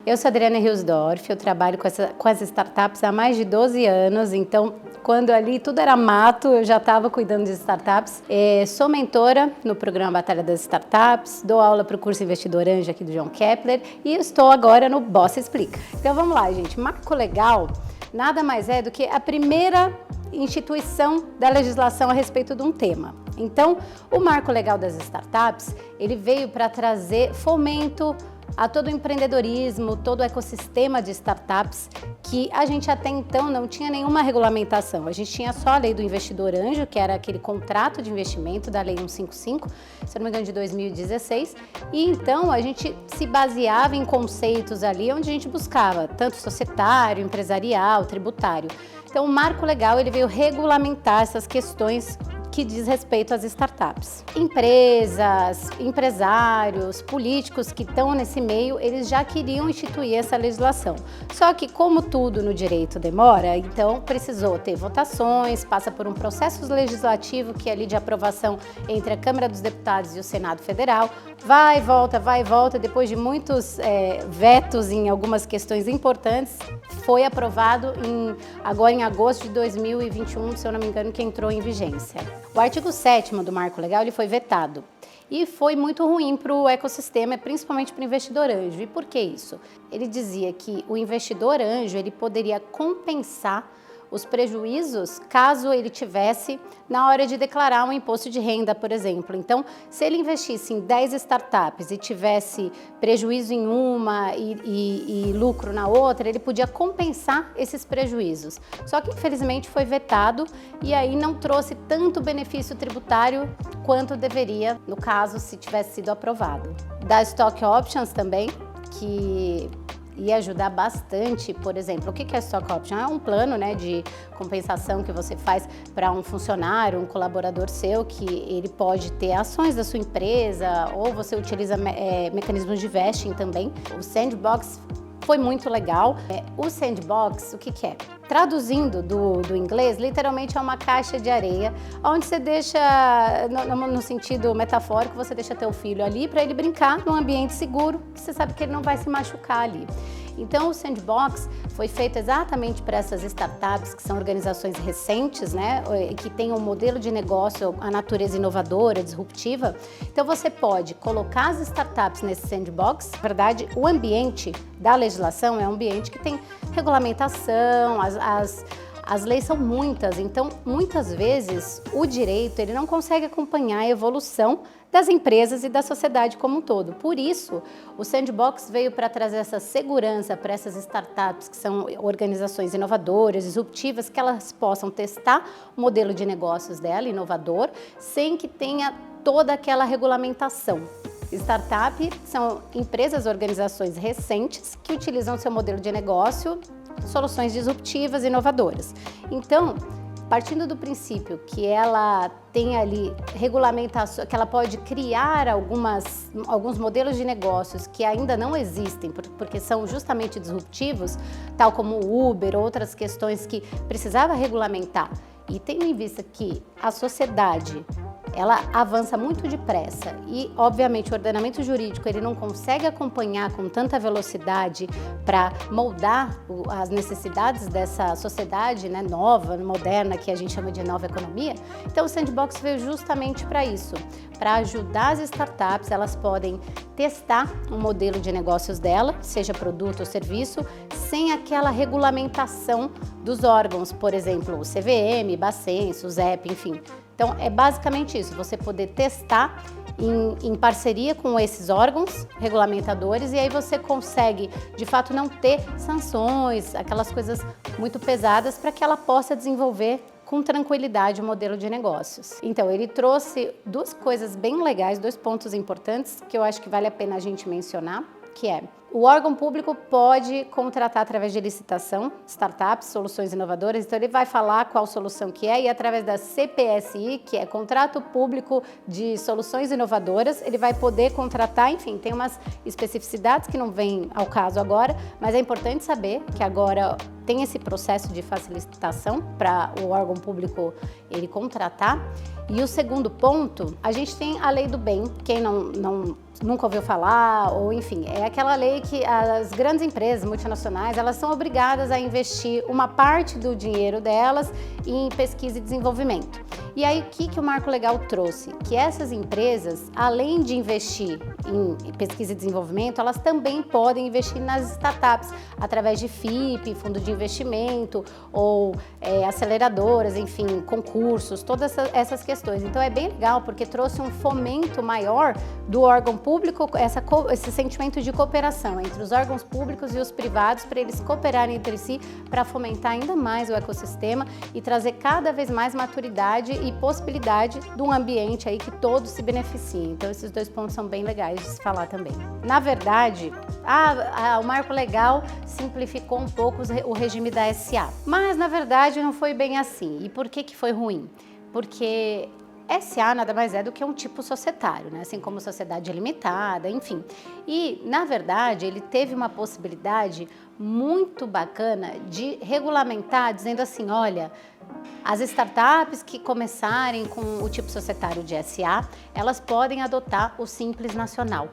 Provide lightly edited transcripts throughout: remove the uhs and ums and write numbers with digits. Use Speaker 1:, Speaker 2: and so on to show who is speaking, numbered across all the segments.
Speaker 1: Eu sou Adriana Riosdorf, eu trabalho com as startups há mais de 12 anos, então quando ali tudo era mato, eu já estava cuidando de startups. Sou mentora no programa Batalha das Startups, dou aula para o curso Investidor Anjo aqui do João Kepler e estou agora no Boss Explica. Então vamos lá, gente, Marco Legal nada mais é do que a primeira instituição da legislação a respeito de um tema. Então, o Marco Legal das Startups, ele veio para trazer fomento a todo o empreendedorismo, todo o ecossistema de startups que a gente até então não tinha nenhuma regulamentação. A gente tinha só a lei do investidor anjo, que era aquele contrato de investimento da lei 155, se não me engano de 2016, e então a gente se baseava em conceitos ali onde a gente buscava tanto societário, empresarial, tributário. Então o Marco Legal ele veio regulamentar essas questões que diz respeito às startups. Empresas, empresários, políticos que estão nesse meio, eles já queriam instituir essa legislação. Só que como tudo no direito demora, então precisou ter votações, passa por um processo legislativo que é ali de aprovação entre a Câmara dos Deputados e o Senado Federal, vai e volta, depois de muitos vetos em algumas questões importantes, foi aprovado agora em agosto de 2021, se eu não me engano, que entrou em vigência. O artigo 7º do Marco Legal ele foi vetado e foi muito ruim para o ecossistema, principalmente para o investidor anjo. E por que isso? Ele dizia que o investidor anjo ele poderia compensar os prejuízos caso ele tivesse na hora de declarar um imposto de renda, por exemplo. Então, se ele investisse em 10 startups e tivesse prejuízo em uma e lucro na outra, ele podia compensar esses prejuízos. Só que, infelizmente, foi vetado e aí não trouxe tanto benefício tributário quanto deveria, no caso, se tivesse sido aprovado. Da Stock Options também, que ia ajudar bastante, por exemplo, o que é Stock Option? É um plano de compensação que você faz para um funcionário, um colaborador seu, que ele pode ter ações da sua empresa ou você utiliza mecanismos de vesting também. O Sandbox foi muito legal. O Sandbox, o que é? Traduzindo do inglês, literalmente é uma caixa de areia, onde você deixa, no sentido metafórico, você deixa teu filho ali para ele brincar num ambiente seguro, que você sabe que ele não vai se machucar ali. Então o Sandbox foi feito exatamente para essas startups, que são organizações recentes, que têm um modelo de negócio, a natureza inovadora, disruptiva. Então você pode colocar as startups nesse Sandbox. Na verdade, o ambiente da legislação é um ambiente que tem regulamentação, as leis são muitas, então muitas vezes o direito ele não consegue acompanhar a evolução das empresas e da sociedade como um todo. Por isso, o Sandbox veio para trazer essa segurança para essas startups, que são organizações inovadoras, disruptivas, que elas possam testar o modelo de negócios dela, inovador, sem que tenha toda aquela regulamentação. Startup são empresas, organizações recentes que utilizam seu modelo de negócio, soluções disruptivas, inovadoras. Então, partindo do princípio que ela tem ali regulamentação, que ela pode criar alguns modelos de negócios que ainda não existem, porque são justamente disruptivos, tal como o Uber, outras questões que precisava regulamentar. E tendo em vista que a sociedade ela avança muito depressa e, obviamente, o ordenamento jurídico ele não consegue acompanhar com tanta velocidade para moldar as necessidades dessa sociedade nova, moderna, que a gente chama de nova economia. Então, o Sandbox veio justamente para isso, para ajudar as startups, elas podem testar um modelo de negócios dela, seja produto ou serviço, sem aquela regulamentação dos órgãos, por exemplo, o CVM, Bacens, o ZEP, enfim. Então, é basicamente isso, você poder testar em parceria com esses órgãos regulamentadores e aí você consegue, de fato, não ter sanções, aquelas coisas muito pesadas para que ela possa desenvolver com tranquilidade o modelo de negócios. Então, ele trouxe duas coisas bem legais, dois pontos importantes que eu acho que vale a pena a gente mencionar, que é o órgão público pode contratar através de licitação startups, soluções inovadoras, então ele vai falar qual solução que é e através da CPSI, que é Contrato Público de Soluções Inovadoras, ele vai poder contratar, enfim, tem umas especificidades que não vêm ao caso agora, mas é importante saber que agora tem esse processo de facilitação para o órgão público ele contratar. E o segundo ponto, a gente tem a lei do bem, quem não nunca ouviu falar, ou enfim, é aquela lei que as grandes empresas multinacionais, elas são obrigadas a investir uma parte do dinheiro delas em pesquisa e desenvolvimento. E aí, o que o Marco Legal trouxe? Que essas empresas, além de investir em pesquisa e desenvolvimento, elas também podem investir nas startups, através de FIP, fundo de investimento, ou aceleradoras, enfim, concursos, todas essas questões. Então, é bem legal, porque trouxe um fomento maior do órgão público, esse sentimento de cooperação entre os órgãos públicos e os privados, para eles cooperarem entre si, para fomentar ainda mais o ecossistema e trazer cada vez mais maturidade e possibilidade de um ambiente aí que todos se beneficiem. Então, esses dois pontos são bem legais de se falar também. Na verdade, o Marco Legal simplificou um pouco o regime da SA, mas na verdade não foi bem assim. E por que foi ruim? Porque SA nada mais é do que um tipo societário, né? Assim como sociedade limitada, enfim. E, na verdade, ele teve uma possibilidade muito bacana de regulamentar, dizendo assim, olha, as startups que começarem com o tipo societário de SA, elas podem adotar o Simples Nacional.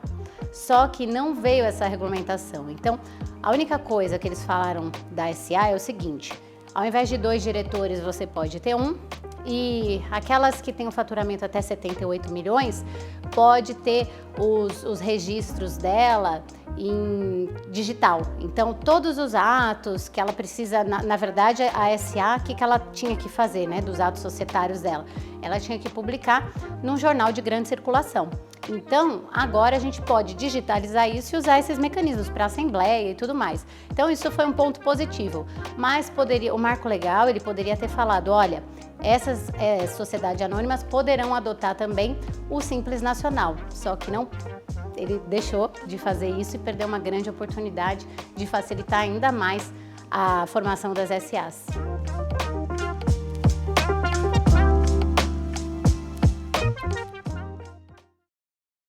Speaker 1: Só que não veio essa regulamentação. Então, a única coisa que eles falaram da SA é o seguinte, ao invés de 2 diretores, você pode ter 1, e aquelas que têm um faturamento até 78 milhões, pode ter os registros dela em digital. Então, todos os atos que ela precisa, na verdade, a SA, o que ela tinha que fazer, né, dos atos societários dela? Ela tinha que publicar num jornal de grande circulação. Então, agora a gente pode digitalizar isso e usar esses mecanismos para assembleia e tudo mais. Então, isso foi um ponto positivo. Mas o Marco Legal, ele poderia ter falado, olha, essas sociedades anônimas poderão adotar também o Simples Nacional, só que não, ele deixou de fazer isso e perdeu uma grande oportunidade de facilitar ainda mais a formação das SAs.